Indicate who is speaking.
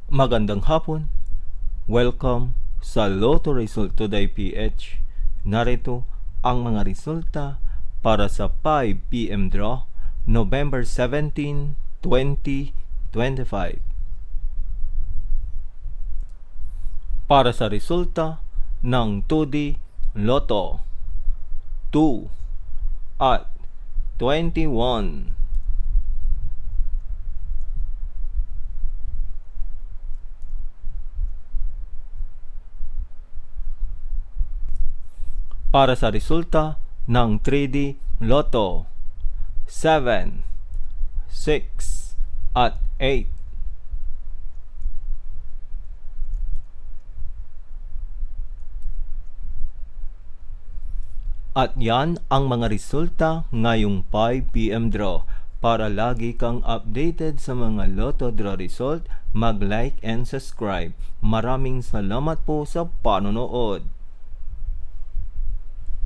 Speaker 1: Magandang hapon. Welcome sa Lotto Result Today PH. Narito ang mga resulta para sa 5 PM draw, November 17, 2025. Para sa resulta ng 2D Lotto 2 at 21. Para sa resulta ng 3D Lotto 7, 6 at 8. At yan ang mga resulta ngayong 5 PM draw. Para lagi kang updated sa mga Lotto draw result, mag-like and subscribe. Maraming salamat po sa panonood.